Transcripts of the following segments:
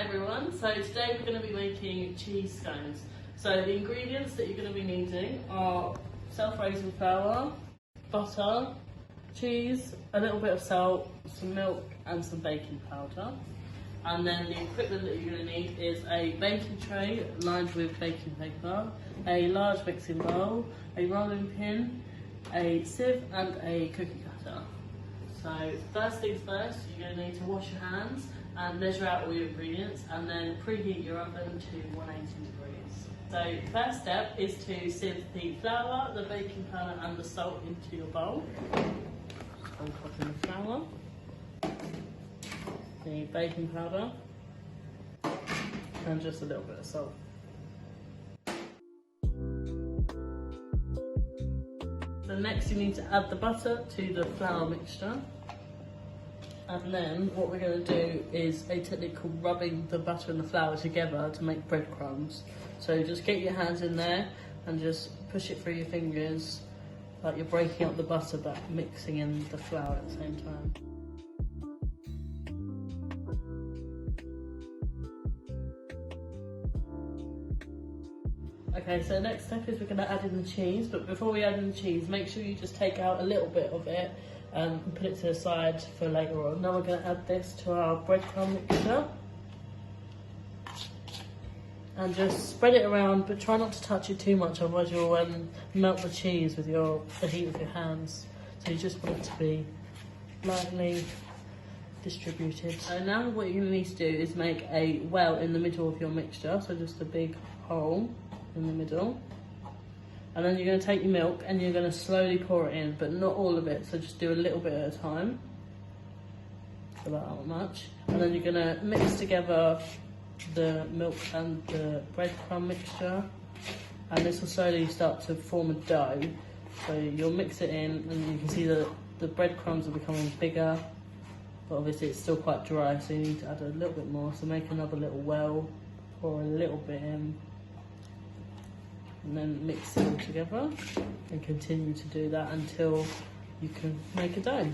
everyone, so today we're going to be making cheese scones. So the ingredients that you're going to be needing are self-raising flour, butter, cheese, a little bit of salt, some milk and some baking powder. And then the equipment that you're going to need is a baking tray lined with baking paper, a large mixing bowl, a rolling pin, a sieve and a cookie cutter. So first things first, you're going to need to wash your hands and measure out all your ingredients and then preheat your oven to 180 degrees. So first step is to sieve the flour, the baking powder and the salt into your bowl. I'm cooking the flour, the baking powder and just a little bit of salt. So next you need to add the butter to the flour mixture. And then what we're going to do is a technique called rubbing the butter and the flour together to make breadcrumbs. So just get your hands in there and just push it through your fingers like you're breaking up the butter but mixing in the flour at the same time. Okay, so next step is we're going to add in the cheese, but before we add in the cheese, make sure you just take out a little bit of it and put it to the side for later on. Now we're going to add this to our breadcrumb mixture. And just spread it around, but try not to touch it too much, otherwise you'll melt the cheese with the heat of your hands. So you just want it to be lightly distributed. So now what you're going to need to do is make a well in the middle of your mixture, so just a big hole in the middle. And then you're going to take your milk and you're going to slowly pour it in, but not all of it, so just do a little bit at a time, about that much. And then you're going to mix together the milk and the breadcrumb mixture, and this will slowly start to form a dough. So you'll mix it in and you can see that the breadcrumbs are becoming bigger, but obviously it's still quite dry, so you need to add a little bit more. So make another little well, pour a little bit in, and then mix it all together and continue to do that until you can make a dough.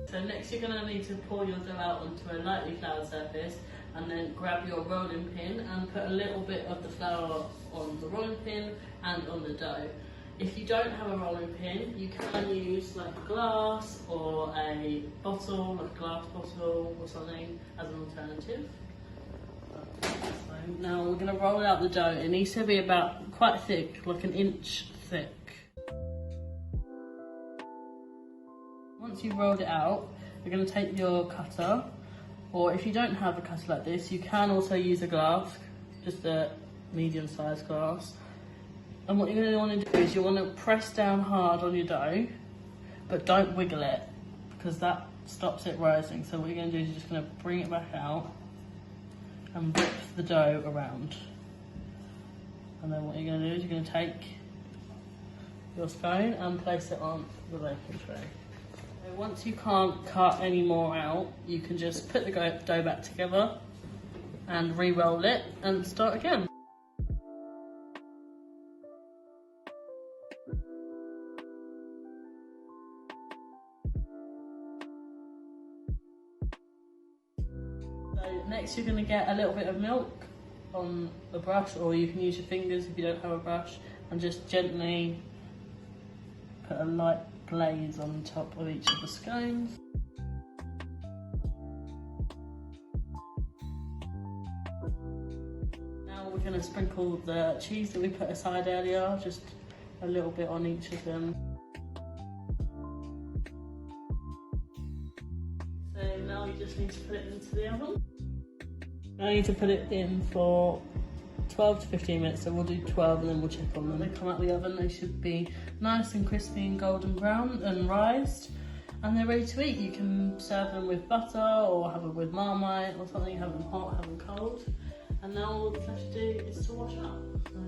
So next you're going to need to pour your dough out onto a lightly floured surface and then grab your rolling pin and put a little bit of the flour on the rolling pin and on the dough. If you don't have a rolling pin, you can use like a glass or a bottle, like a glass bottle or something as an alternative. So now we're going to roll out the dough. It needs to be about quite thick, like an inch thick. Once you've rolled it out, you're going to take your cutter, or if you don't have a cutter like this, you can also use a glass, just a medium-sized glass. And what you're going to want to do is you want to press down hard on your dough, but don't wiggle it, because that stops it rising. So what you're going to do is you're just going to bring it back out and whip the dough around. And then what you're going to do is you're going to take your scone and place it on the baking tray. So once you can't cut any more out, you can just put the dough back together and re-roll it and start again. So next you're going to get a little bit of milk on a brush, or you can use your fingers if you don't have a brush, and just gently put a light glaze on top of each of the scones. Now we're going to sprinkle the cheese that we put aside earlier, just a little bit on each of them. So now you just need to put it into the oven. Now you need to put it in for 12 to 15 minutes, so we'll do 12 and then we'll check on them. When they come out of the oven, they should be nice and crispy and golden brown and rised, and they're ready to eat. You can serve them with butter or have them with Marmite or something, have them hot, have them cold. And now all you have to do is to wash up. So